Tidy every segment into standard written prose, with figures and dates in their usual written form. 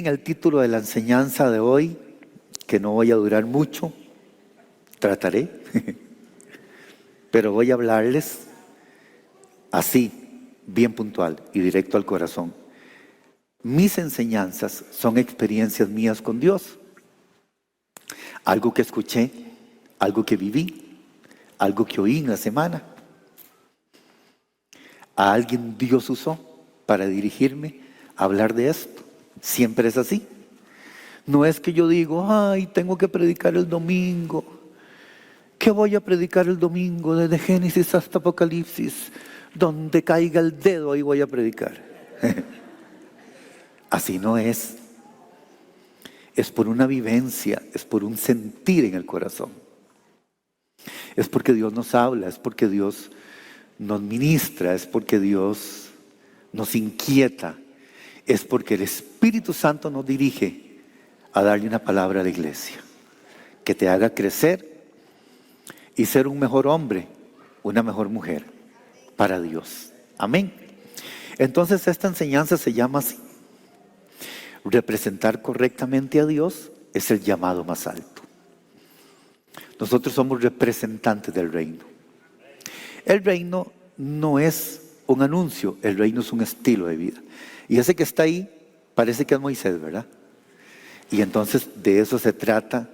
Miren el título de la enseñanza de hoy, que no voy a durar mucho, trataré, pero voy a hablarles así, bien puntual y directo al corazón. Mis enseñanzas son experiencias mías con Dios. Algo que escuché, algo que viví, algo que oí en la semana. A alguien Dios usó para dirigirme a hablar de esto. Siempre es así. No es que yo digo, ay, tengo que predicar el domingo. ¿Qué voy a predicar el domingo? Desde Génesis hasta Apocalipsis. Donde caiga el dedo, ahí voy a predicar. Así no es. Es por una vivencia, es por un sentir en el corazón. Es porque Dios nos habla, es porque Dios nos ministra, es porque Dios nos inquieta, es porque el Espíritu Santo nos dirige a darle una palabra a la iglesia que te haga crecer y ser un mejor hombre, una mejor mujer para Dios. Amén. Entonces esta enseñanza se llama así. Representar correctamente a Dios es el llamado más alto. Nosotros somos representantes del reino. El reino no es un anuncio, el reino es un estilo de vida. Y ese que está ahí parece que es Moisés, ¿verdad? Y entonces de eso se trata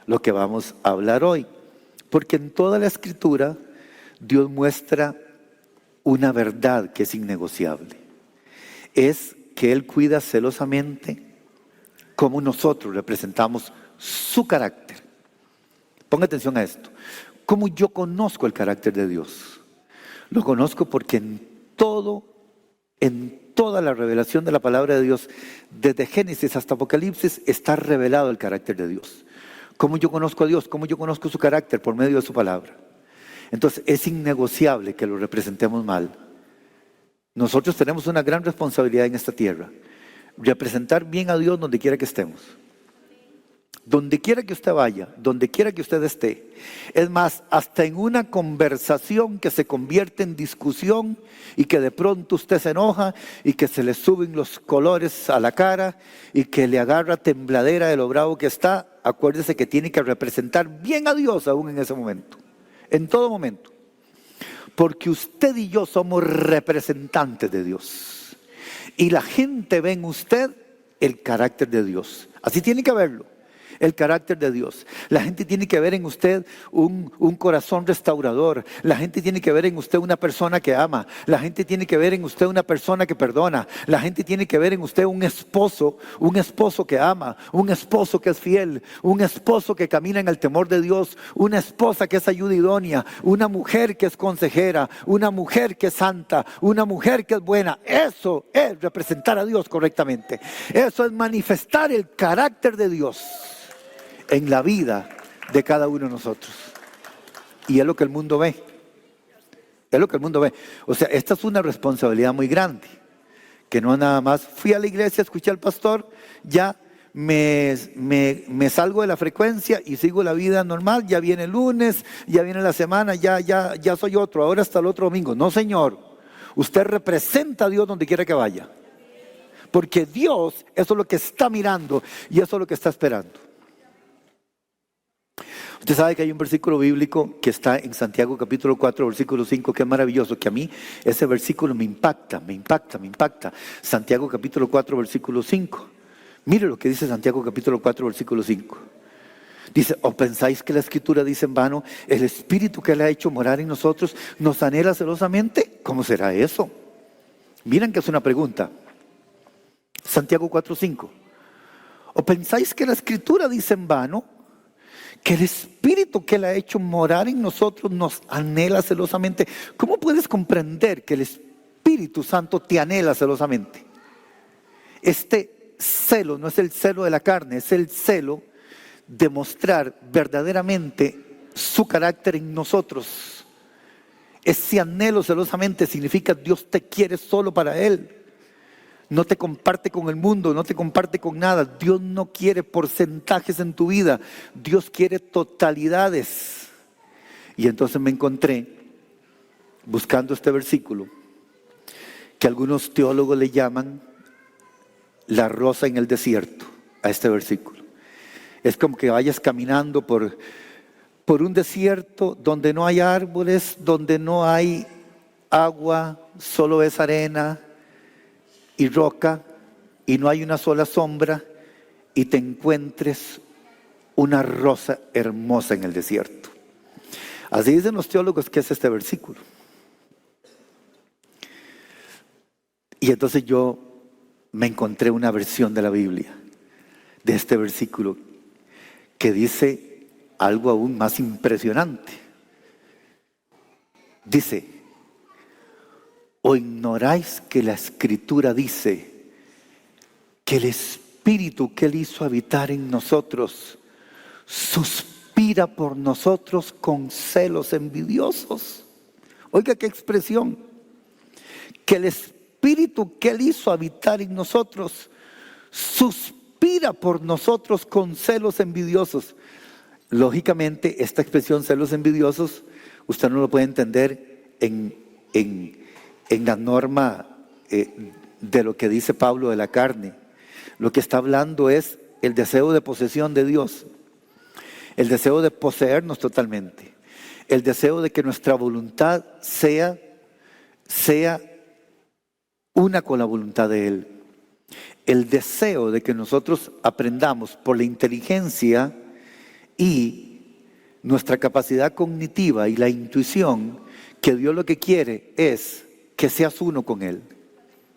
lo que vamos a hablar hoy. Porque en toda la Escritura Dios muestra una verdad que es innegociable. Es que Él cuida celosamente cómo nosotros representamos su carácter. Ponga atención a esto. ¿Cómo yo conozco el carácter de Dios? Lo conozco porque en toda la revelación de la palabra de Dios, desde Génesis hasta Apocalipsis, está revelado el carácter de Dios. ¿Cómo yo conozco a Dios? ¿Cómo yo conozco su carácter? Por medio de su palabra. Entonces es innegociable que lo representemos mal. Nosotros tenemos una gran responsabilidad en esta tierra. Representar bien a Dios donde quiera que estemos. Donde quiera que usted vaya, donde quiera que usted esté. Es más, hasta en una conversación que se convierte en discusión y que de pronto usted se enoja y que se le suben los colores a la cara y que le agarra tembladera de lo bravo que está, acuérdese que tiene que representar bien a Dios aún en ese momento. En todo momento. Porque usted y yo somos representantes de Dios. Y la gente ve en usted el carácter de Dios. Así tiene que verlo. El carácter de Dios. La gente tiene que ver en usted un corazón restaurador. La gente tiene que ver en usted una persona que ama. La gente tiene que ver en usted una persona que perdona. La gente tiene que ver en usted un esposo que ama, un esposo que es fiel, un esposo que camina en el temor de Dios, una esposa que es ayuda idónea, una mujer que es consejera, una mujer que es santa, una mujer que es buena. Eso es representar a Dios correctamente. Eso es manifestar el carácter de Dios en la vida de cada uno de nosotros. Y es lo que el mundo ve. Es lo que el mundo ve. O sea, esta es una responsabilidad muy grande. Que no nada más fui a la iglesia, escuché al pastor, ya me salgo de la frecuencia y sigo la vida normal. Ya viene el lunes, ya viene la semana, ya soy otro, ahora hasta el otro domingo. No, señor. Usted representa a Dios donde quiera que vaya. Porque Dios, eso es lo que está mirando y eso es lo que está esperando. Usted sabe que hay un versículo bíblico que está en Santiago capítulo 4, versículo 5, que es maravilloso, que a mí ese versículo me impacta. Santiago capítulo 4, versículo 5. Mire lo que dice Santiago capítulo 4, versículo 5. Dice, ¿o pensáis que la Escritura dice en vano, el Espíritu que Él ha hecho morar en nosotros nos anhela celosamente? ¿Cómo será eso? Miren que es una pregunta. Santiago 4, 5. ¿O pensáis que la Escritura dice en vano que el Espíritu que Él ha hecho morar en nosotros nos anhela celosamente? ¿Cómo puedes comprender que el Espíritu Santo te anhela celosamente? Este celo no es el celo de la carne, es el celo de mostrar verdaderamente su carácter en nosotros. Ese anhelo celosamente significa Dios te quiere solo para Él. No te comparte con el mundo, no te comparte con nada. Dios no quiere porcentajes en tu vida. Dios quiere totalidades. Y entonces me encontré, buscando este versículo, que algunos teólogos le llaman la rosa en el desierto a este versículo. Es como que vayas caminando por un desierto donde no hay árboles, donde no hay agua, solo es arena y roca y no hay una sola sombra, y te encuentres una rosa hermosa en el desierto. Así dicen los teólogos que es este versículo. Y entonces yo me encontré una versión de la Biblia, de este versículo, que dice algo aún más impresionante. Dice: ¿o ignoráis que la Escritura dice que el Espíritu que Él hizo habitar en nosotros suspira por nosotros con celos envidiosos? Oiga qué expresión. Que el Espíritu que Él hizo habitar en nosotros suspira por nosotros con celos envidiosos. Lógicamente, esta expresión celos envidiosos, usted no lo puede entender en la norma de lo que dice Pablo de la carne. Lo que está hablando es el deseo de posesión de Dios, el deseo de poseernos totalmente, el deseo de que nuestra voluntad sea una con la voluntad de Él, el deseo de que nosotros aprendamos por la inteligencia y nuestra capacidad cognitiva y la intuición, que Dios lo que quiere es que seas uno con Él,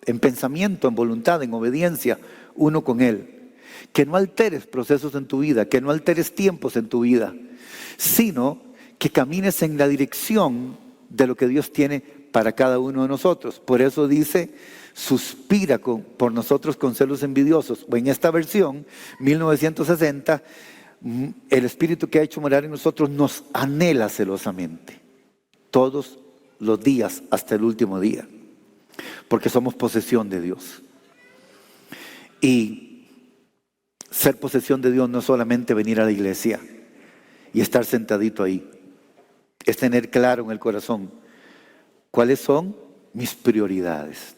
en pensamiento, en voluntad, en obediencia, uno con Él. Que no alteres procesos en tu vida, que no alteres tiempos en tu vida, sino que camines en la dirección de lo que Dios tiene para cada uno de nosotros. Por eso dice: suspira por nosotros con celos envidiosos. O en esta versión, 1960, el Espíritu que ha hecho morar en nosotros nos anhela celosamente, todos los días hasta el último día, porque somos posesión de Dios. Y ser posesión de Dios no es solamente venir a la iglesia y estar sentadito ahí, es tener claro en el corazón cuáles son mis prioridades,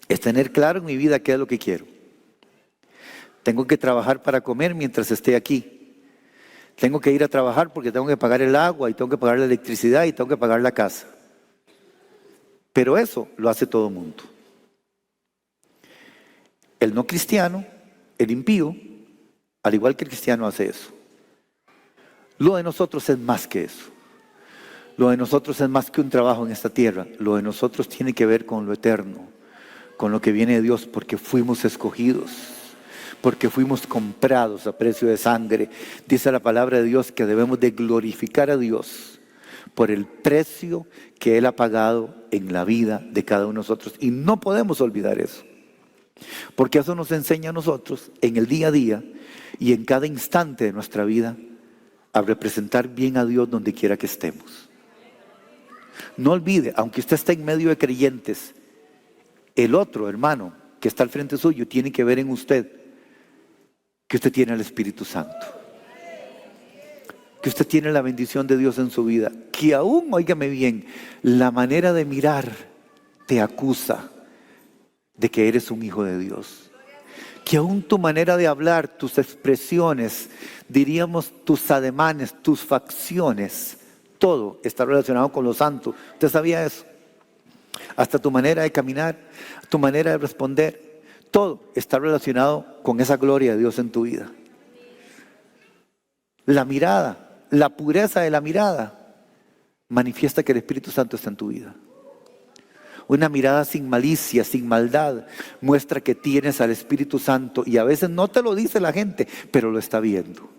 es tener claro en mi vida qué es lo que quiero. Tengo que trabajar para comer mientras esté aquí. Tengo que ir a trabajar porque tengo que pagar el agua y tengo que pagar la electricidad y tengo que pagar la casa. Pero eso lo hace todo el mundo. El no cristiano, el impío, al igual que el cristiano, hace eso. Lo de nosotros es más que eso. Lo de nosotros es más que un trabajo en esta tierra. Lo de nosotros tiene que ver con lo eterno, con lo que viene de Dios, porque fuimos escogidos, porque fuimos comprados a precio de sangre. Dice la palabra de Dios que debemos de glorificar a Dios por el precio que Él ha pagado en la vida de cada uno de nosotros. Y no podemos olvidar eso, porque eso nos enseña a nosotros en el día a día y en cada instante de nuestra vida a representar bien a Dios donde quiera que estemos. No olvide, aunque usted esté en medio de creyentes, el otro hermano que está al frente suyo tiene que ver en usted que usted tiene el Espíritu Santo, que usted tiene la bendición de Dios en su vida, que aún, óigame bien, la manera de mirar te acusa de que eres un hijo de Dios, que aún tu manera de hablar, tus expresiones, diríamos tus ademanes, tus facciones, todo está relacionado con lo santo. ¿Usted sabía eso? Hasta tu manera de caminar, tu manera de responder, todo está relacionado con esa gloria de Dios en tu vida. La mirada, la pureza de la mirada manifiesta que el Espíritu Santo está en tu vida. Una mirada sin malicia, sin maldad, muestra que tienes al Espíritu Santo, y a veces no te lo dice la gente, pero lo está viendo.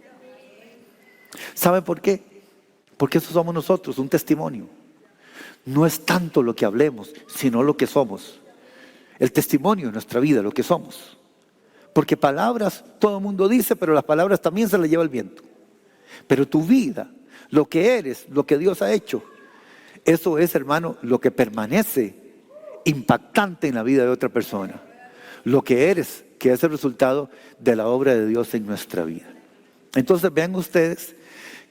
¿Sabe por qué? Porque eso somos nosotros, un testimonio. No es tanto lo que hablemos, sino lo que somos. El testimonio de nuestra vida, lo que somos. Porque palabras todo el mundo dice, pero las palabras también se las lleva el viento. Pero tu vida, lo que eres, lo que Dios ha hecho, eso es, hermano, lo que permanece impactante en la vida de otra persona. Lo que eres, que es el resultado de la obra de Dios en nuestra vida. Entonces vean ustedes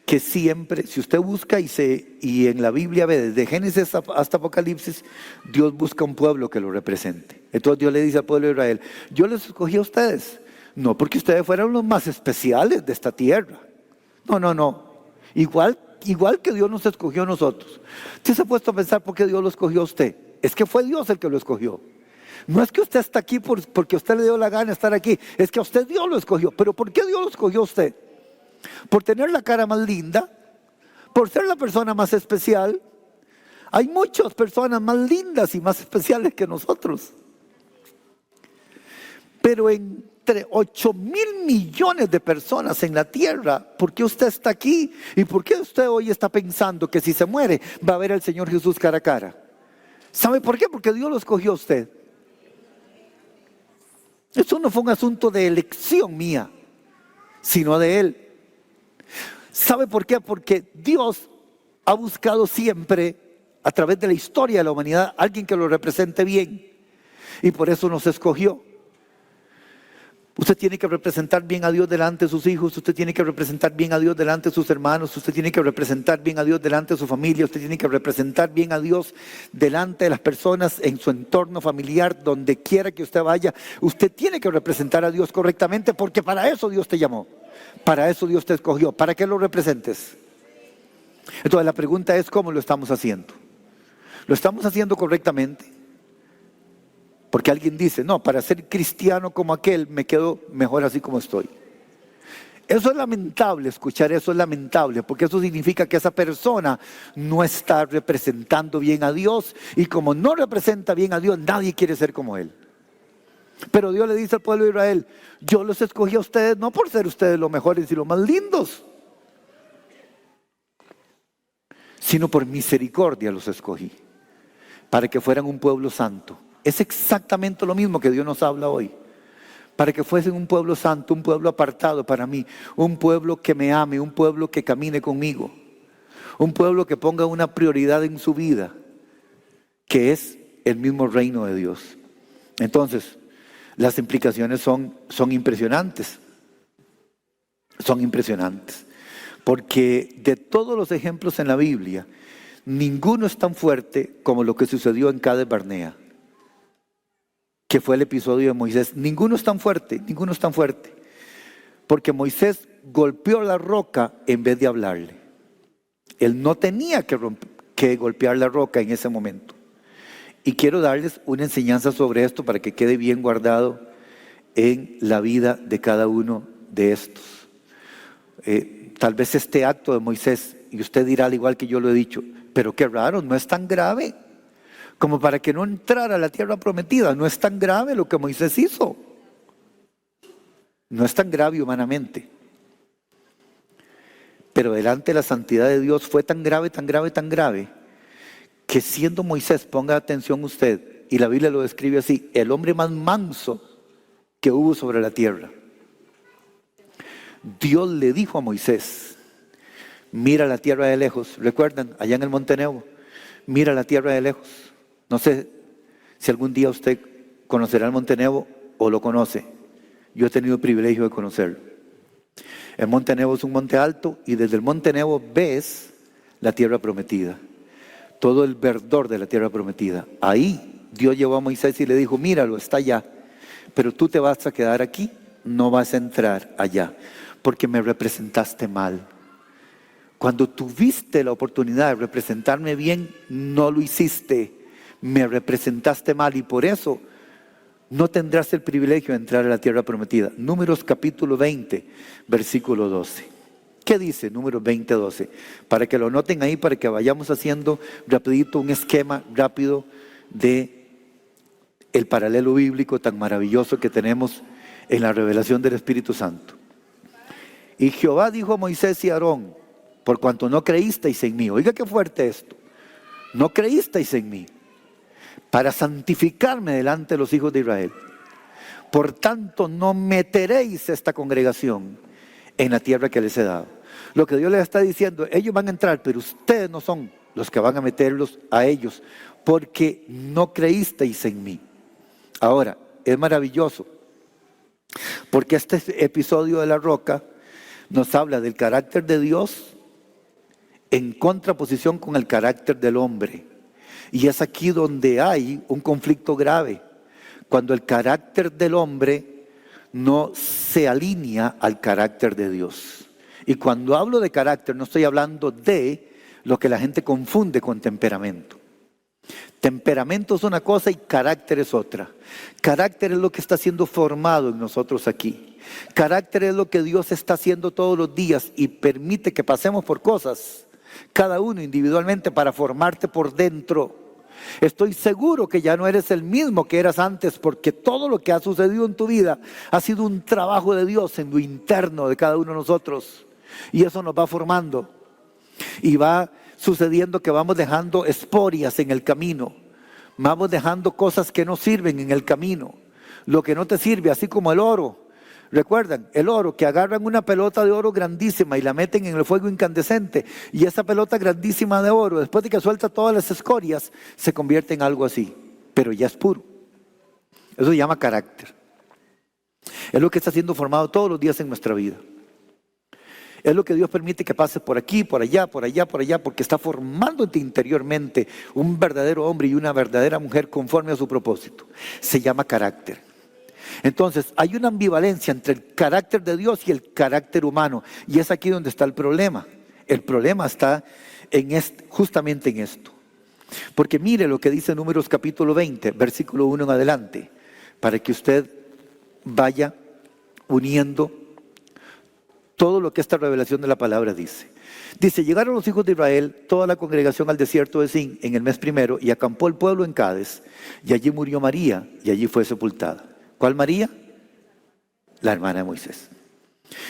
que siempre, si usted busca y en la Biblia ve desde Génesis hasta Apocalipsis, Dios busca un pueblo que lo represente. Entonces Dios le dice al pueblo de Israel: yo les escogí a ustedes, no porque ustedes fueran los más especiales de esta tierra. No. Igual que Dios nos escogió a nosotros. ¿Usted se ha puesto a pensar por qué Dios lo escogió a usted? Es que fue Dios el que lo escogió. No es que usted está aquí porque a usted le dio la gana estar aquí, es que a usted Dios lo escogió. ¿Pero por qué Dios lo escogió a usted? Por tener la cara más linda, por ser la persona más especial. Hay muchas personas más lindas y más especiales que nosotros. Pero entre 8,000 millones de personas en la tierra, ¿por qué usted está aquí? ¿Y por qué usted hoy está pensando que si se muere va a ver al Señor Jesús cara a cara? ¿Sabe por qué? Porque Dios lo escogió a usted. Eso no fue un asunto de elección mía, sino de Él. ¿Sabe por qué? Porque Dios ha buscado siempre, a través de la historia de la humanidad, alguien que lo represente bien. Y por eso nos escogió. Usted tiene que representar bien a Dios delante de sus hijos, usted tiene que representar bien a Dios delante de sus hermanos, usted tiene que representar bien a Dios delante de su familia, usted tiene que representar bien a Dios delante de las personas en su entorno familiar, donde quiera que usted vaya. Usted tiene que representar a Dios correctamente, porque para eso Dios te llamó, para eso Dios te escogió, para que lo representes. Entonces la pregunta es: ¿cómo lo estamos haciendo? ¿Lo estamos haciendo correctamente? Porque alguien dice: no, para ser cristiano como aquel me quedo mejor así como estoy. Eso es lamentable, escuchar eso es lamentable, porque eso significa que esa persona no está representando bien a Dios, y como no representa bien a Dios, nadie quiere ser como él. Pero Dios le dice al pueblo de Israel: yo los escogí a ustedes no por ser ustedes los mejores y los más lindos, sino por misericordia los escogí, para que fueran un pueblo santo. Es exactamente lo mismo que Dios nos habla hoy. Para que fuesen un pueblo santo, un pueblo apartado para mí, un pueblo que me ame, un pueblo que camine conmigo, un pueblo que ponga una prioridad en su vida, que es el mismo reino de Dios. Entonces, las implicaciones son impresionantes. Son impresionantes. Porque de todos los ejemplos en la Biblia, ninguno es tan fuerte como lo que sucedió en Cades Barnea, que fue el episodio de Moisés. Ninguno es tan fuerte, porque Moisés golpeó la roca en vez de hablarle. Él no tenía que golpear la roca en ese momento. Y quiero darles una enseñanza sobre esto para que quede bien guardado en la vida de cada uno de estos. Tal vez este acto de Moisés, y usted dirá al igual que yo lo he dicho: pero qué raro, no es tan grave como para que no entrara a la tierra prometida. No es tan grave lo que Moisés hizo. No es tan grave humanamente. Pero delante de la santidad de Dios fue tan grave, que siendo Moisés, ponga atención usted, y la Biblia lo describe así: el hombre más manso que hubo sobre la tierra. Dios le dijo a Moisés: mira la tierra de lejos. ¿Recuerdan? Allá en el Monte Nebo. Mira la tierra de lejos. No sé si algún día usted conocerá el Monte Nebo o lo conoce. Yo he tenido el privilegio de conocerlo. El Monte Nebo es un monte alto, y desde el Monte Nebo ves la tierra prometida. Todo el verdor de la tierra prometida. Ahí Dios llevó a Moisés y le dijo: míralo, está allá. Pero tú te vas a quedar aquí, no vas a entrar allá, porque me representaste mal. Cuando tuviste la oportunidad de representarme bien, no lo hiciste. Me representaste mal, y por eso no tendrás el privilegio de entrar a la tierra prometida. Números capítulo 20, versículo 12. ¿Qué dice Números 20, 12? Para que lo noten ahí, para que vayamos haciendo rapidito un esquema rápido de el paralelo bíblico tan maravilloso que tenemos en la revelación del Espíritu Santo. Y Jehová dijo a Moisés y a Aarón: por cuanto no creísteis en mí. Oiga qué fuerte esto. No creísteis en mí para santificarme delante de los hijos de Israel. Por tanto, no meteréis esta congregación en la tierra que les he dado. Lo que Dios les está diciendo: ellos van a entrar, pero ustedes no son los que van a meterlos a ellos, porque no creísteis en mí. Ahora, es maravilloso, porque este episodio de la roca nos habla del carácter de Dios en contraposición con el carácter del hombre. Y es aquí donde hay un conflicto grave, cuando el carácter del hombre no se alinea al carácter de Dios. Y cuando hablo de carácter, no estoy hablando de lo que la gente confunde con temperamento. Temperamento es una cosa y carácter es otra. Carácter es lo que está siendo formado en nosotros aquí. Carácter es lo que Dios está haciendo todos los días y permite que pasemos por cosas, cada uno individualmente, para formarte por dentro. Estoy seguro que ya no eres el mismo que eras antes, porque todo lo que ha sucedido en tu vida ha sido un trabajo de Dios en lo interno de cada uno de nosotros. Y eso nos va formando. Y va sucediendo que vamos dejando esporias en el camino. Vamos dejando cosas que no sirven en el camino. Lo que no te sirve, así como el oro. Recuerdan, el oro, que agarran una pelota de oro grandísima y la meten en el fuego incandescente. Y esa pelota grandísima de oro, después de que suelta todas las escorias, se convierte en algo así. Pero ya es puro. Eso se llama carácter. Es lo que está siendo formado todos los días en nuestra vida. Es lo que Dios permite que pase por aquí, por allá, por allá, por allá, porque está formándote interiormente un verdadero hombre y una verdadera mujer conforme a su propósito. Se llama carácter. Entonces, hay una ambivalencia entre el carácter de Dios y el carácter humano. Y es aquí donde está el problema. El problema está justamente en esto. Porque mire lo que dice Números capítulo 20, versículo 1 en adelante, para que usted vaya uniendo todo lo que esta revelación de la palabra dice. Dice, llegaron los hijos de Israel, toda la congregación al desierto de Zin en el mes primero, y acampó el pueblo en Cades, y allí murió María, y allí fue sepultada. ¿Cuál María? La hermana de Moisés.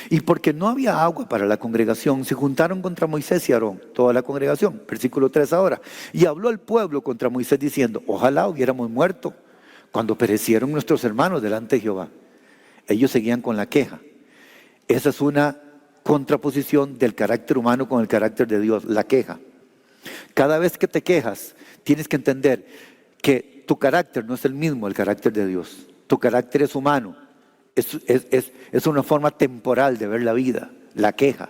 Y porque no había agua para la congregación, se juntaron contra Moisés y Aarón, toda la congregación. Versículo 3 ahora. Y habló el pueblo contra Moisés diciendo, ojalá hubiéramos muerto cuando perecieron nuestros hermanos delante de Jehová. Ellos seguían con la queja. Esa es una contraposición del carácter humano con el carácter de Dios, la queja. Cada vez que te quejas, tienes que entender que tu carácter no es el mismo el carácter de Dios. Tu carácter es humano, es una forma temporal de ver la vida, la queja.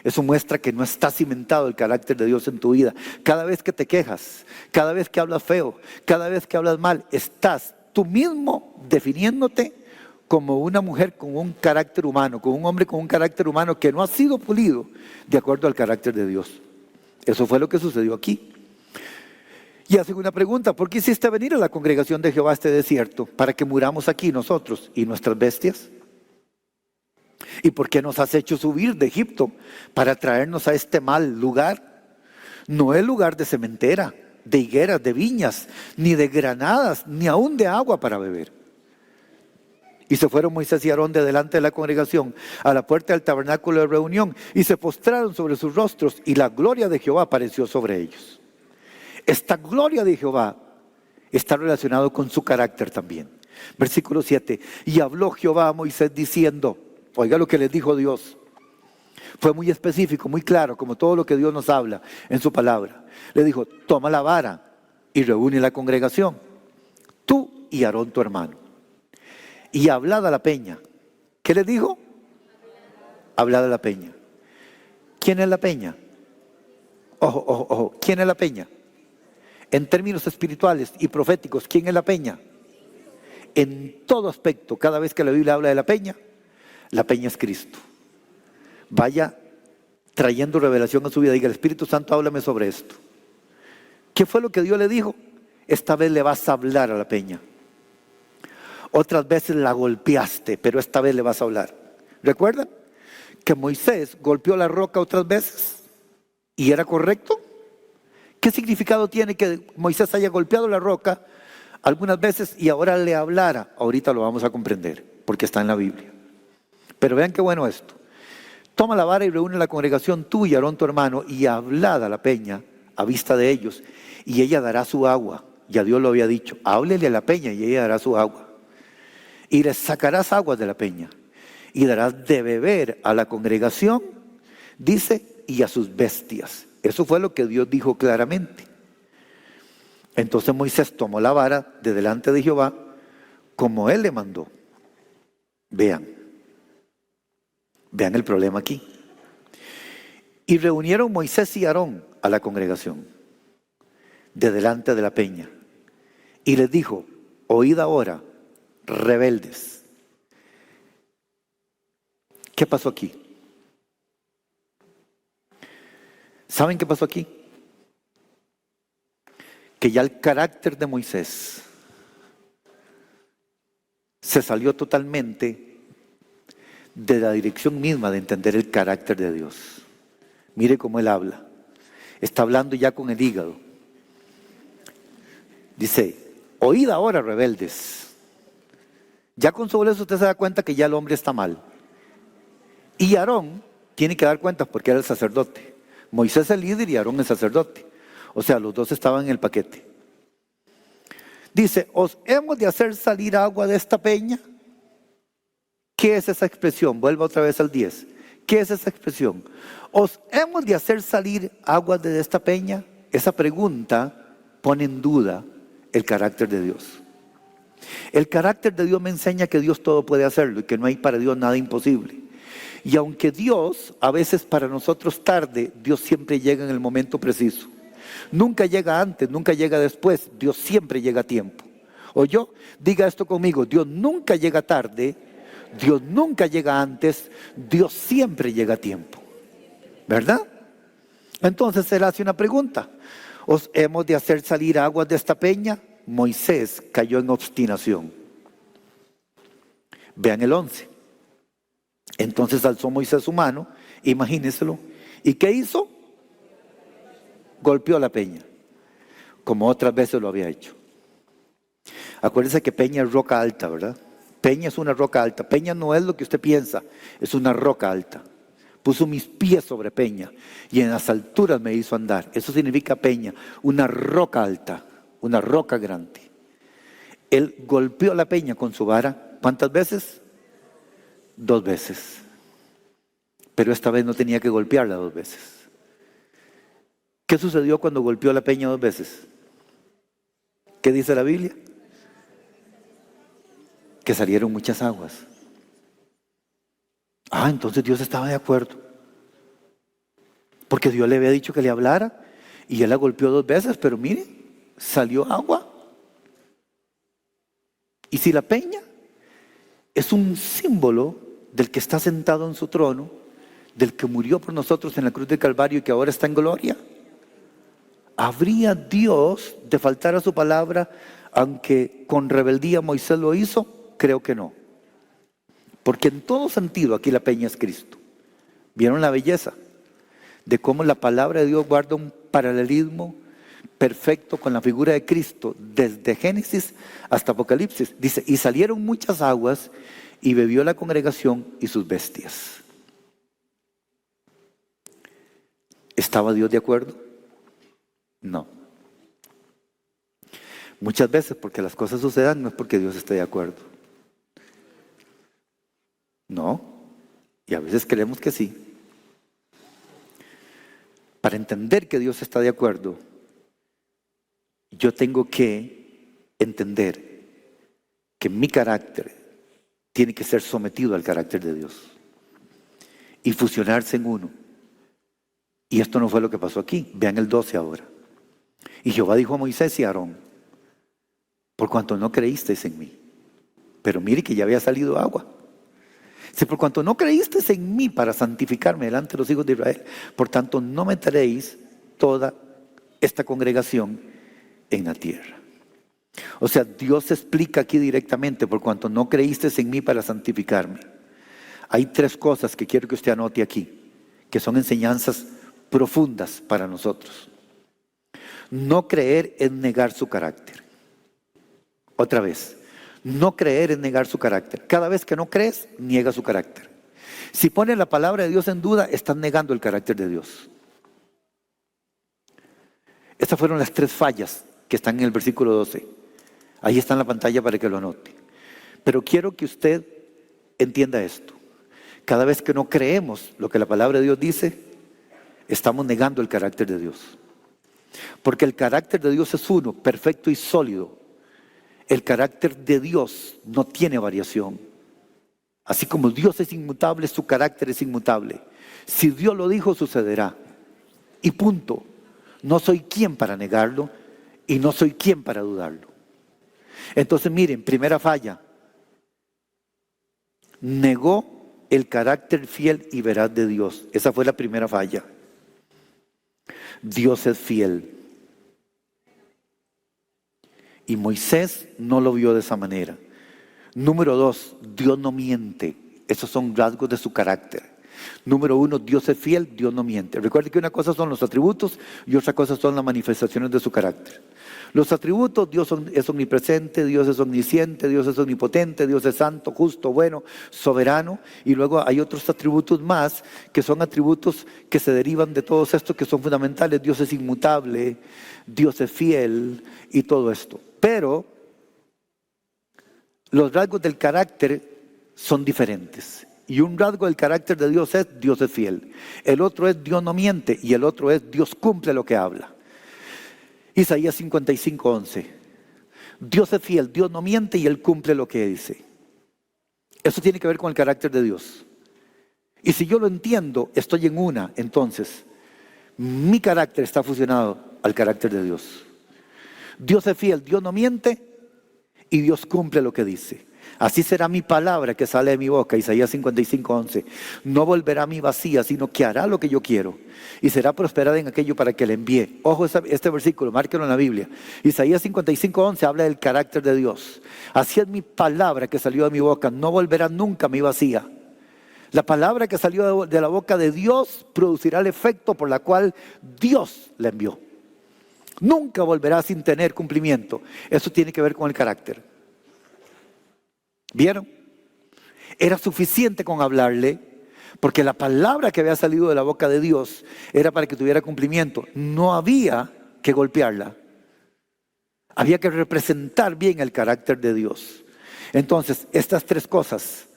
Eso muestra que no está cimentado el carácter de Dios en tu vida. Cada vez que te quejas, cada vez que hablas feo, cada vez que hablas mal, estás tú mismo definiéndote como una mujer con un carácter humano, con un hombre con un carácter humano que no ha sido pulido de acuerdo al carácter de Dios. Eso fue lo que sucedió aquí. Y hacen una pregunta, ¿por qué hiciste venir a la congregación de Jehová a este desierto? ¿Para que muramos aquí nosotros y nuestras bestias? ¿Y por qué nos has hecho subir de Egipto para traernos a este mal lugar? No es lugar de cementera, de higueras, de viñas, ni de granadas, ni aún de agua para beber. Y se fueron Moisés y Aarón de delante de la congregación a la puerta del tabernáculo de reunión y se postraron sobre sus rostros y la gloria de Jehová apareció sobre ellos. Esta gloria de Jehová está relacionado con su carácter también. Versículo 7. Y habló Jehová a Moisés diciendo, oiga lo que les dijo Dios. Fue muy específico, muy claro, como todo lo que Dios nos habla en su palabra. Le dijo, toma la vara y reúne la congregación, tú y Aarón tu hermano. Y hablad a la peña. ¿Qué le dijo? Hablad a la peña. ¿Quién es la peña? Ojo, ojo, ojo. ¿Quién es la peña? En términos espirituales y proféticos, ¿quién es la peña? En todo aspecto, cada vez que la Biblia habla de la peña es Cristo. Vaya trayendo revelación a su vida. Diga, el Espíritu Santo, háblame sobre esto. ¿Qué fue lo que Dios le dijo? Esta vez le vas a hablar a la peña. Otras veces la golpeaste, pero esta vez le vas a hablar. ¿Recuerdan que Moisés golpeó la roca otras veces? ¿Y era correcto? ¿Qué significado tiene que Moisés haya golpeado la roca algunas veces y ahora le hablara? Ahorita lo vamos a comprender, porque está en la Biblia. Pero vean qué bueno esto. Toma la vara y reúne la congregación, tú y Aarón tu hermano, y hablad a la peña a vista de ellos, y ella dará su agua. Ya Dios lo había dicho, háblele a la peña y ella dará su agua. Y les sacarás aguas de la peña, y darás de beber a la congregación, dice, y a sus bestias. Eso fue lo que Dios dijo claramente. Entonces Moisés tomó la vara de delante de Jehová, como él le mandó. Vean el problema aquí. Y reunieron Moisés y Aarón a la congregación de delante de la peña. Y les dijo: oíd ahora, rebeldes. ¿Qué pasó aquí? ¿Saben qué pasó aquí? Que ya el carácter de Moisés se salió totalmente de la dirección misma de entender el carácter de Dios. Mire cómo él habla. Está hablando ya con el hígado. Dice: oíd ahora, rebeldes. Ya con solo eso usted se da cuenta que ya el hombre está mal. Y Aarón tiene que dar cuenta porque era el sacerdote. Moisés es el líder y Aarón el sacerdote. O sea, los dos estaban en el paquete. Dice: ¿os hemos de hacer salir agua de esta peña? ¿Qué es esa expresión? Vuelva otra vez al 10. ¿Qué es esa expresión? ¿Os hemos de hacer salir agua de esta peña? Esa pregunta pone en duda el carácter de Dios. El carácter de Dios me enseña que Dios todo puede hacerlo y que no hay para Dios nada imposible. Y aunque Dios a veces para nosotros tarde, Dios siempre llega en el momento preciso. Nunca llega antes, nunca llega después, Dios siempre llega a tiempo. ¿Oyó? Diga esto conmigo: Dios nunca llega tarde, Dios nunca llega antes, Dios siempre llega a tiempo. ¿Verdad? Entonces él hace una pregunta: ¿os hemos de hacer salir aguas de esta peña? Moisés cayó en obstinación. Vean el 11. Entonces alzó Moisés su mano, imagínenselo, ¿y qué hizo? Golpeó la peña, como otras veces lo había hecho. Acuérdense que peña es roca alta, ¿verdad? Peña es una roca alta. Peña no es lo que usted piensa, es una roca alta. Puso mis pies sobre peña y en las alturas me hizo andar. Eso significa peña, una roca alta, una roca grande. Él golpeó la peña con su vara. ¿Cuántas veces? 2 veces. Pero esta vez no tenía que golpearla 2 veces. ¿Qué sucedió cuando golpeó la peña 2 veces? ¿Qué dice la Biblia? Que salieron muchas aguas. Entonces Dios estaba de acuerdo. Porque Dios le había dicho que le hablara y él la golpeó 2 veces, pero mire, salió agua. Y si la peña es un símbolo del que está sentado en su trono, del que murió por nosotros en la cruz del Calvario y que ahora está en gloria, ¿habría Dios de faltar a su palabra aunque con rebeldía Moisés lo hizo? Creo que no. Porque en todo sentido aquí la peña es Cristo. ¿Vieron la belleza de cómo la palabra de Dios guarda un paralelismo perfecto con la figura de Cristo desde Génesis hasta Apocalipsis? Dice: y salieron muchas aguas y bebió la congregación y sus bestias. ¿Estaba Dios de acuerdo? No. Muchas veces porque las cosas sucedan no es porque Dios esté de acuerdo. No. Y a veces creemos que sí. Para entender que Dios está de acuerdo, yo tengo que entender que mi carácter tiene que ser sometido al carácter de Dios y fusionarse en uno. Y esto no fue lo que pasó aquí. Vean el 12 ahora. Y Jehová dijo a Moisés y a Aarón: por cuanto no creísteis en mí. Pero mire que ya había salido agua. Si por cuanto no creísteis en mí para santificarme delante de los hijos de Israel, por tanto no meteréis toda esta congregación en la tierra. O sea, Dios explica aquí directamente: por cuanto no creísteis en mí para santificarme. Hay 3 cosas que quiero que usted anote aquí, que son enseñanzas profundas para nosotros. No creer es negar su carácter. Otra vez, no creer es negar su carácter. Cada vez que no crees, niega su carácter. Si pones la palabra de Dios en duda, estás negando el carácter de Dios. Estas fueron las 3 fallas que están en el versículo 12. Ahí está en la pantalla para que lo anote. Pero quiero que usted entienda esto. Cada vez que no creemos lo que la palabra de Dios dice, estamos negando el carácter de Dios. Porque el carácter de Dios es uno, perfecto y sólido. El carácter de Dios no tiene variación. Así como Dios es inmutable, su carácter es inmutable. Si Dios lo dijo, sucederá. Y punto. No soy quien para negarlo y no soy quien para dudarlo. Entonces miren, primera falla. Negó el carácter fiel y veraz de Dios. Esa fue la primera falla. Dios es fiel. Y Moisés no lo vio de esa manera. Número 2, Dios no miente. Esos son rasgos de su carácter. Número 1, Dios es fiel, Dios no miente. Recuerde que una cosa son los atributos y otra cosa son las manifestaciones de su carácter. Los atributos, Dios es omnipresente, Dios es omnisciente, Dios es omnipotente, Dios es santo, justo, bueno, soberano. Y luego hay otros atributos más que son atributos que se derivan de todos estos que son fundamentales. Dios es inmutable, Dios es fiel y todo esto. Pero los rasgos del carácter son diferentes. Y un rasgo del carácter de Dios es fiel. El otro es Dios no miente y el otro es Dios cumple lo que habla. Isaías 55:11. Dios es fiel, Dios no miente y Él cumple lo que dice. Eso tiene que ver con el carácter de Dios. Y si yo lo entiendo, estoy en una, entonces mi carácter está fusionado al carácter de Dios. Dios es fiel, Dios no miente y Dios cumple lo que dice. Así será mi palabra que sale de mi boca, Isaías 55:11. No volverá a mí vacía, sino que hará lo que yo quiero. Y será prosperada en aquello para que le envíe. Ojo este versículo, márquelo en la Biblia. Isaías 55:11 habla del carácter de Dios. Así es mi palabra que salió de mi boca, no volverá nunca a mí vacía. La palabra que salió de la boca de Dios producirá el efecto por la cual Dios la envió. Nunca volverá sin tener cumplimiento. Eso tiene que ver con el carácter. ¿Vieron? Era suficiente con hablarle, porque la palabra que había salido de la boca de Dios era para que tuviera cumplimiento. No había que golpearla. Había que representar bien el carácter de Dios. Entonces, estas tres cosas: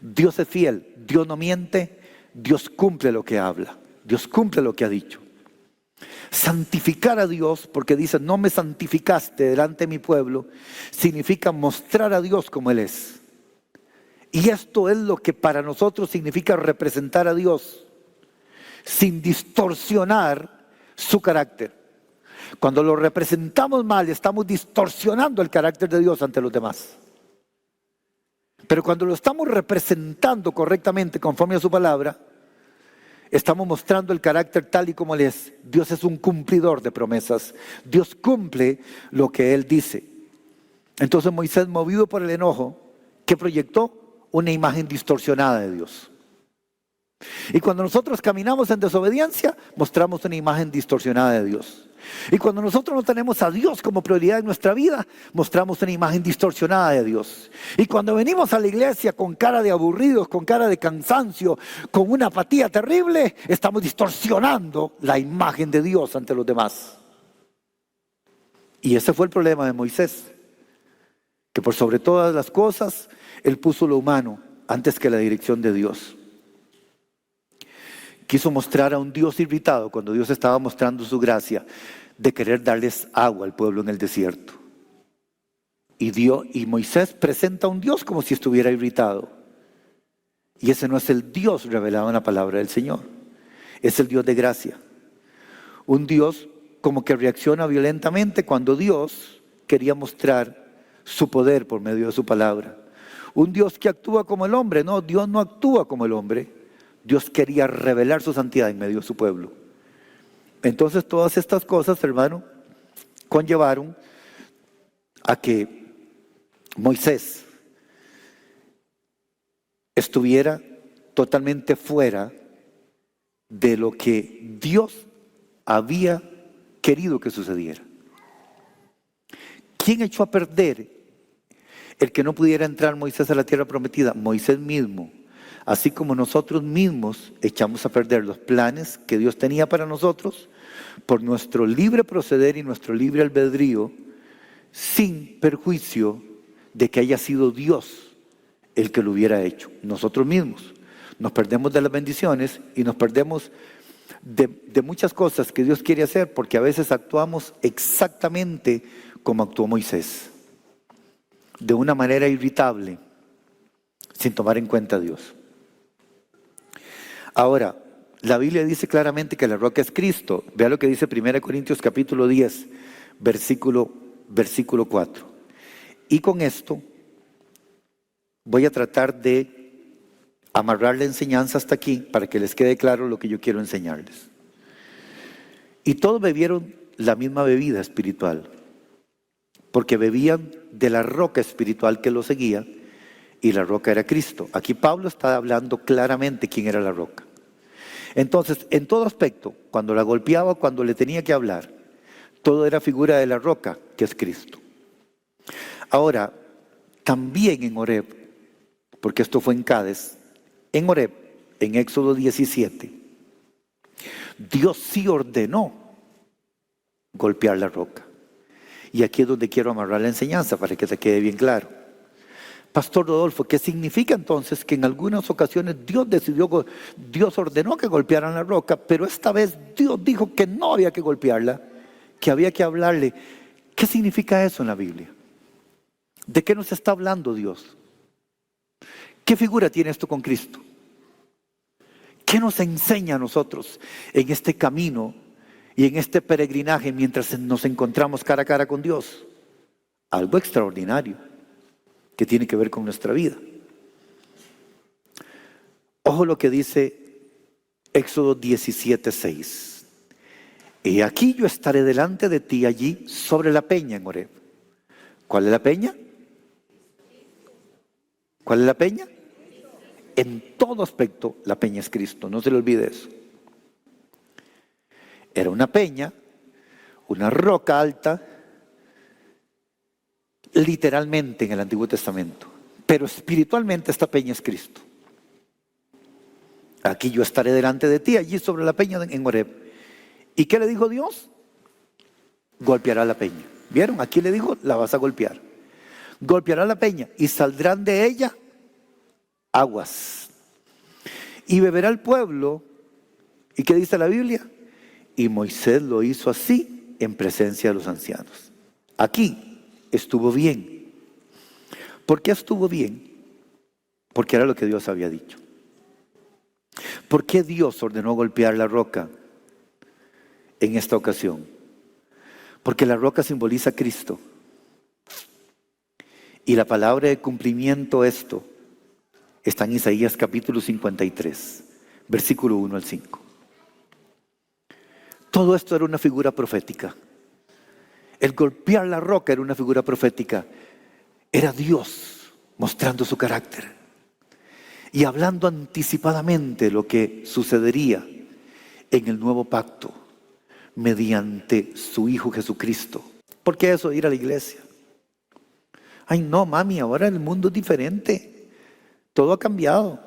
Dios es fiel, Dios no miente, Dios cumple lo que habla, Dios cumple lo que ha dicho. Santificar a Dios, porque dice, no me santificaste delante de mi pueblo, significa mostrar a Dios como Él es. Y esto es lo que para nosotros significa representar a Dios sin distorsionar su carácter. Cuando lo representamos mal, estamos distorsionando el carácter de Dios ante los demás. Pero cuando lo estamos representando correctamente conforme a su palabra, estamos mostrando el carácter tal y como Él es. Dios es un cumplidor de promesas. Dios cumple lo que Él dice. Entonces Moisés, movido por el enojo, ¿qué proyectó? Una imagen distorsionada de Dios. Y cuando nosotros caminamos en desobediencia, mostramos una imagen distorsionada de Dios. Y cuando nosotros no tenemos a Dios como prioridad en nuestra vida, mostramos una imagen distorsionada de Dios. Y cuando venimos a la iglesia con cara de aburridos, con cara de cansancio, con una apatía terrible, estamos distorsionando la imagen de Dios ante los demás. Y ese fue el problema de Moisés, que por sobre todas las cosas, él puso lo humano antes que la dirección de Dios. Quiso mostrar a un Dios irritado cuando Dios estaba mostrando su gracia de querer darles agua al pueblo en el desierto. Y Moisés presenta a un Dios como si estuviera irritado. Y ese no es el Dios revelado en la palabra del Señor. Es el Dios de gracia. Un Dios como que reacciona violentamente cuando Dios quería mostrar su poder por medio de su palabra. Un Dios que actúa como el hombre. No, Dios no actúa como el hombre. Dios quería revelar su santidad en medio de su pueblo. Entonces todas estas cosas, hermano, conllevaron a que Moisés estuviera totalmente fuera de lo que Dios había querido que sucediera. ¿Quién echó a perder el que no pudiera entrar Moisés a la tierra prometida? Moisés mismo. Así como nosotros mismos echamos a perder los planes que Dios tenía para nosotros por nuestro libre proceder y nuestro libre albedrío, sin perjuicio de que haya sido Dios el que lo hubiera hecho. Nosotros mismos nos perdemos de las bendiciones y nos perdemos de muchas cosas que Dios quiere hacer, porque a veces actuamos exactamente como actuó Moisés, de una manera irritable, sin tomar en cuenta a Dios. Ahora, la Biblia dice claramente que la roca es Cristo. Vea lo que dice 1 Corintios capítulo 10, versículo 4. Y con esto voy a tratar de amarrar la enseñanza hasta aquí para que les quede claro lo que yo quiero enseñarles. Y todos bebieron la misma bebida espiritual, porque bebían de la roca espiritual que los seguía, y la roca era Cristo. Aquí Pablo está hablando claramente quién era la roca. Entonces, en todo aspecto, cuando la golpeaba, cuando le tenía que hablar, todo era figura de la roca, que es Cristo. Ahora, también en Horeb, porque esto fue en Cádiz, en Horeb, en Éxodo 17, Dios sí ordenó golpear la roca. Y aquí es donde quiero amarrar la enseñanza para que te quede bien claro. Pastor Rodolfo, ¿qué significa entonces que en algunas ocasiones Dios ordenó que golpearan la roca, pero esta vez Dios dijo que no había que golpearla, que había que hablarle? ¿Qué significa eso en la Biblia? ¿De qué nos está hablando Dios? ¿Qué figura tiene esto con Cristo? ¿Qué nos enseña a nosotros en este camino y en este peregrinaje mientras nos encontramos cara a cara con Dios? Algo extraordinario que tiene que ver con nuestra vida. Ojo lo que dice Éxodo 17:6. Y aquí yo estaré delante de ti allí sobre la peña en Horeb. ¿Cuál es la peña? ¿Cuál es la peña? En todo aspecto, la peña es Cristo, no se le olvide eso. Era una peña, una roca alta, literalmente en el Antiguo Testamento, pero espiritualmente esta peña es Cristo. Aquí yo estaré delante de ti, allí sobre la peña en Horeb. ¿Y qué le dijo Dios? Golpeará la peña. ¿Vieron? Aquí le dijo, la vas a golpear. Golpeará la peña y saldrán de ella aguas. Y beberá el pueblo. ¿Y qué dice la Biblia? Y Moisés lo hizo así en presencia de los ancianos. Aquí estuvo bien. ¿Por qué estuvo bien? Porque era lo que Dios había dicho. ¿Por qué Dios ordenó golpear la roca en esta ocasión? Porque la roca simboliza a Cristo. Y la palabra de cumplimiento esto está en Isaías capítulo 53, versículo 1 al 5. Todo esto era una figura profética. El golpear la roca era una figura profética. Era Dios mostrando su carácter y hablando anticipadamente lo que sucedería en el nuevo pacto mediante su Hijo Jesucristo. ¿Por qué eso de ir a la iglesia? Ay no, mami, ahora el mundo es diferente. Todo ha cambiado.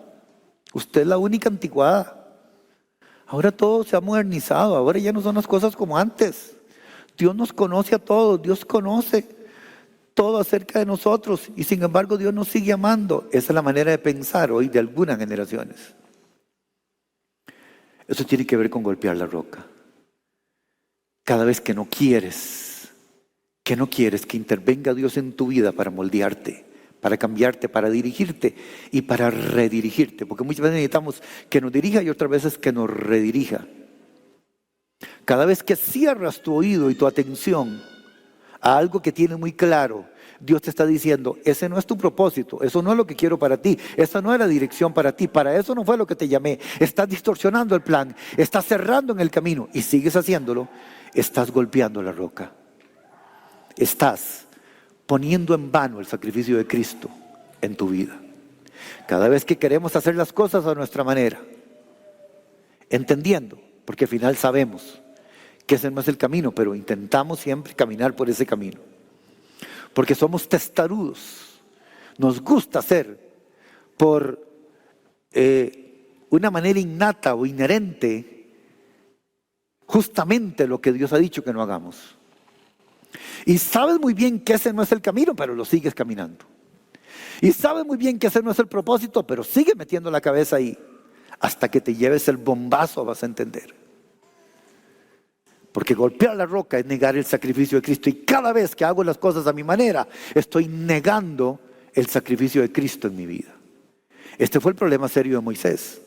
Usted es la única anticuada. Ahora todo se ha modernizado. Ahora ya no son las cosas como antes. Dios nos conoce a todos. Dios conoce todo acerca de nosotros. Y sin embargo Dios nos sigue amando. Esa es la manera de pensar hoy de algunas generaciones. Eso tiene que ver con golpear la roca. Cada vez que no quieres que intervenga Dios en tu vida para moldearte, para cambiarte, para dirigirte y para redirigirte. Porque muchas veces necesitamos que nos dirija y otras veces que nos redirija. Cada vez que cierras tu oído y tu atención a algo que tienes muy claro, Dios te está diciendo, ese no es tu propósito, eso no es lo que quiero para ti, esa no es la dirección para ti, para eso no fue lo que te llamé. Estás distorsionando el plan, estás cerrando en el camino y sigues haciéndolo, estás golpeando la roca. Estás poniendo en vano el sacrificio de Cristo en tu vida. Cada vez que queremos hacer las cosas a nuestra manera, entendiendo, porque al final sabemos que ese no es el camino, pero intentamos siempre caminar por ese camino. Porque somos testarudos. Nos gusta hacer por una manera innata o inherente justamente lo que Dios ha dicho que no hagamos. Y sabes muy bien que ese no es el camino, pero lo sigues caminando. Y sabes muy bien que ese no es el propósito, pero sigues metiendo la cabeza ahí. Hasta que te lleves el bombazo vas a entender. Porque golpear la roca es negar el sacrificio de Cristo. Y cada vez que hago las cosas a mi manera, estoy negando el sacrificio de Cristo en mi vida. Este fue el problema serio de Moisés.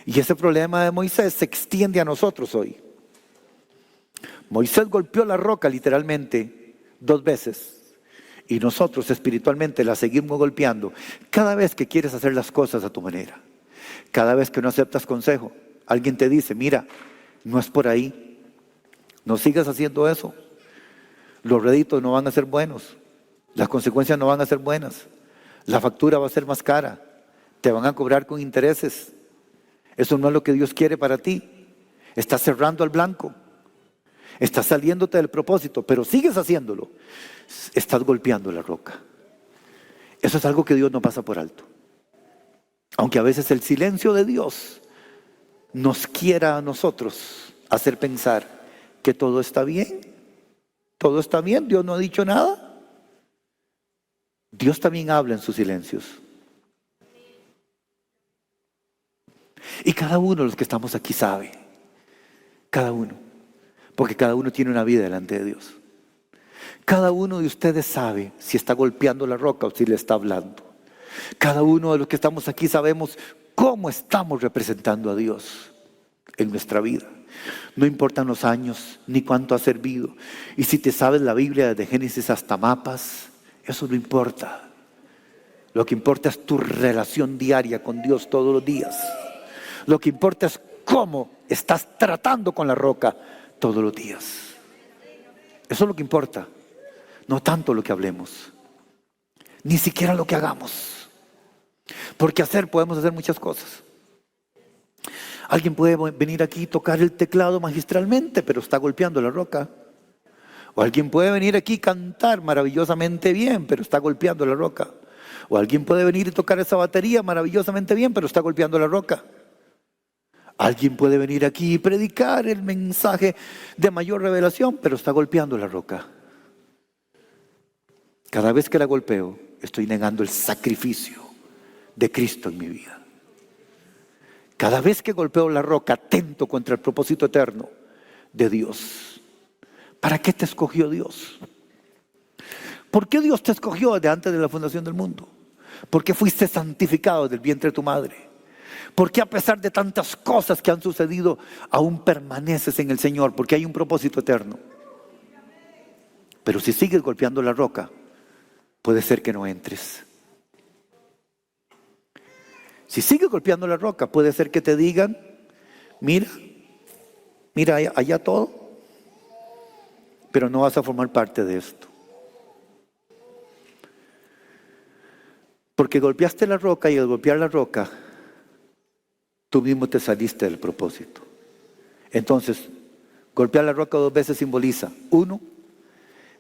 Y ese problema de Moisés se extiende a nosotros hoy. Moisés golpeó la roca literalmente 2 veces. Y nosotros espiritualmente la seguimos golpeando cada vez que quieres hacer las cosas a tu manera. Cada vez que no aceptas consejo, alguien te dice, mira, no es por ahí. No sigas haciendo eso. Los réditos no van a ser buenos. Las consecuencias no van a ser buenas. La factura va a ser más cara. Te van a cobrar con intereses. Eso no es lo que Dios quiere para ti. Estás cerrando al blanco. Estás saliéndote del propósito, pero sigues haciéndolo. Estás golpeando la roca. Eso es algo que Dios no pasa por alto. Aunque a veces el silencio de Dios nos quiera a nosotros hacer pensar que todo está bien. Todo está bien, Dios no ha dicho nada. Dios también habla en sus silencios. Y cada uno de los que estamos aquí sabe. Cada uno. Porque cada uno tiene una vida delante de Dios. Cada uno de ustedes sabe si está golpeando la roca o si le está hablando. Cada uno de los que estamos aquí sabemos cómo estamos representando a Dios en nuestra vida. No importan los años ni cuánto has servido. Y si te sabes la Biblia desde Génesis hasta mapas, eso no importa. Lo que importa es tu relación diaria con Dios todos los días. Lo que importa es cómo estás tratando con la roca todos los días. Eso es lo que importa. No tanto lo que hablemos. Ni siquiera lo que hagamos. Porque podemos hacer muchas cosas. Alguien puede venir aquí y tocar el teclado magistralmente, pero está golpeando la roca. O alguien puede venir aquí y cantar maravillosamente bien, pero está golpeando la roca. O alguien puede venir y tocar esa batería maravillosamente bien, pero está golpeando la roca. Alguien puede venir aquí y predicar el mensaje de mayor revelación, pero está golpeando la roca. Cada vez que la golpeo, estoy negando el sacrificio de Cristo en mi vida. Cada vez que golpeo la roca, atento contra el propósito eterno de Dios. ¿Para qué te escogió Dios? ¿Por qué Dios te escogió desde antes de la fundación del mundo? ¿Por qué fuiste santificado del vientre de tu madre? ¿Por qué a pesar de tantas cosas que han sucedido, aún permaneces en el Señor? Porque hay un propósito eterno. Pero si sigues golpeando la roca, puede ser que no entres. Si sigues golpeando la roca, puede ser que te digan, mira allá todo, pero no vas a formar parte de esto. Porque golpeaste la roca y al golpear la roca, tú mismo te saliste del propósito. Entonces, golpear la roca 2 veces simboliza: 1,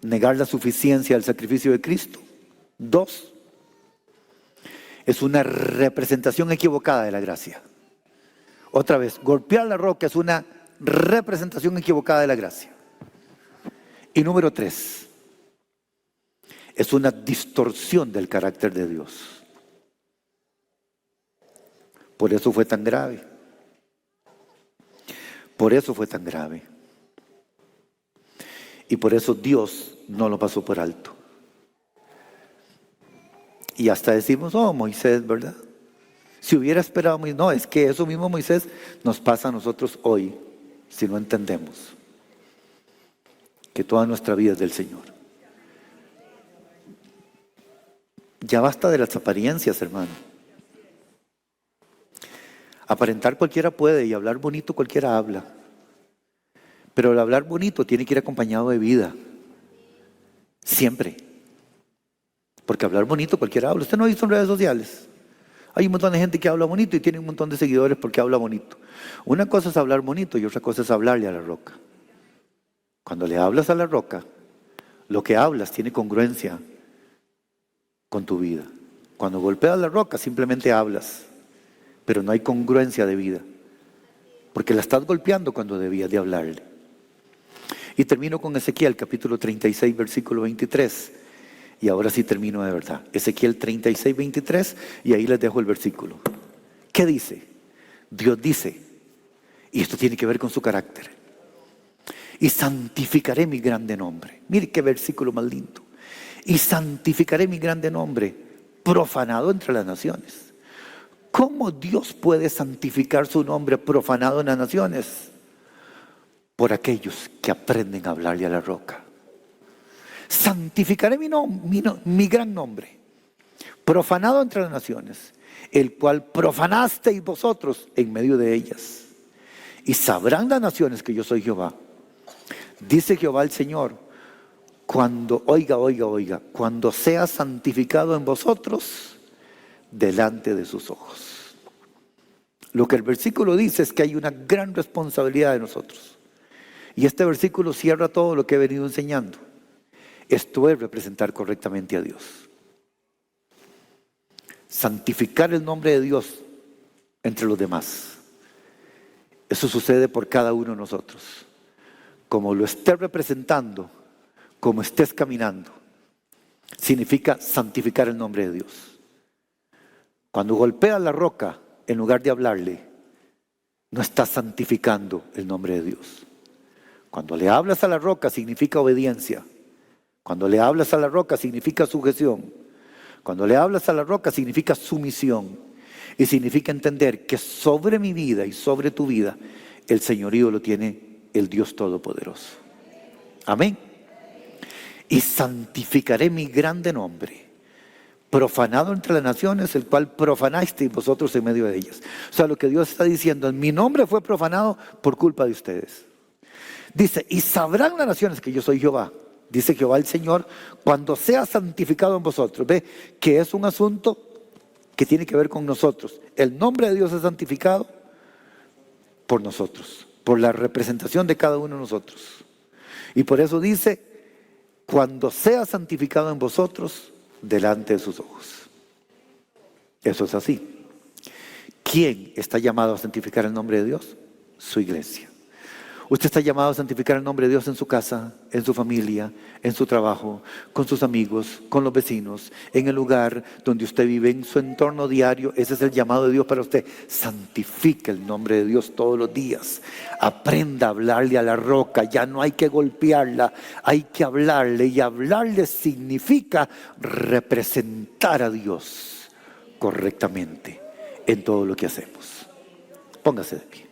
negar la suficiencia del sacrificio de Cristo. 2, es una representación equivocada de la gracia. Otra vez, golpear la roca es una representación equivocada de la gracia. Y número 3, es una distorsión del carácter de Dios. Por eso fue tan grave. Por eso fue tan grave. Y por eso Dios no lo pasó por alto. Y hasta decimos, oh, Moisés, ¿verdad? Si hubiera esperado Moisés. No, es que eso mismo Moisés nos pasa a nosotros hoy, si no entendemos que toda nuestra vida es del Señor. Ya basta de las apariencias, hermano. Aparentar cualquiera puede y hablar bonito cualquiera habla. Pero el hablar bonito tiene que ir acompañado de vida. Siempre. Porque hablar bonito cualquiera habla. Usted no ha visto en redes sociales. Hay un montón de gente que habla bonito y tiene un montón de seguidores porque habla bonito. Una cosa es hablar bonito y otra cosa es hablarle a la roca. Cuando le hablas a la roca, lo que hablas tiene congruencia con tu vida. Cuando golpeas la roca simplemente hablas, pero no hay congruencia de vida, porque la estás golpeando cuando debías de hablarle. Y termino con Ezequiel capítulo 36 versículo 23, y ahora sí termino de verdad. Ezequiel 36, 23, y ahí les dejo el versículo. ¿Qué dice? Dios dice, y esto tiene que ver con su carácter: y santificaré mi grande nombre. Mire qué versículo más lindo. Y santificaré mi grande nombre, profanado entre las naciones, ¿Cómo Dios puede santificar su nombre profanado en las naciones? Por aquellos que aprenden a hablarle a la roca. Santificaré mi gran nombre, profanado entre las naciones, el cual profanasteis vosotros en medio de ellas. Y sabrán las naciones que yo soy Jehová. Dice Jehová el Señor, cuando, oiga, cuando sea santificado en vosotros delante de sus ojos. Lo que el versículo dice es que hay una gran responsabilidad de nosotros. Y este versículo cierra todo lo que he venido enseñando. Esto es representar correctamente a Dios. Santificar el nombre de Dios entre los demás. Eso sucede por cada uno de nosotros. Como lo estés representando, como estés caminando, significa santificar el nombre de Dios. Cuando golpeas la roca, en lugar de hablarle, no estás santificando el nombre de Dios. Cuando le hablas a la roca, significa obediencia. Cuando le hablas a la roca, significa sujeción. Cuando le hablas a la roca, significa sumisión. Y significa entender que sobre mi vida y sobre tu vida, el señorío lo tiene el Dios Todopoderoso. Amén. Y santificaré mi grande nombre, profanado entre las naciones, el cual profanasteis vosotros en medio de ellas. O sea, lo que Dios está diciendo, mi nombre fue profanado por culpa de ustedes. Dice, y sabrán las naciones que yo soy Jehová. Dice Jehová el Señor, cuando sea santificado en vosotros. Ve que es un asunto que tiene que ver con nosotros. El nombre de Dios es santificado por nosotros, por la representación de cada uno de nosotros. Y por eso dice, cuando sea santificado en vosotros, delante de sus ojos. Eso es así. ¿Quién está llamado a santificar el nombre de Dios? Su iglesia. Usted está llamado a santificar el nombre de Dios en su casa, en su familia, en su trabajo, con sus amigos, con los vecinos, en el lugar donde usted vive, en su entorno diario. Ese es el llamado de Dios para usted. Santifique el nombre de Dios todos los días. Aprenda a hablarle a la roca. Ya no hay que golpearla, hay que hablarle. Y hablarle significa representar a Dios correctamente en todo lo que hacemos. Póngase de pie.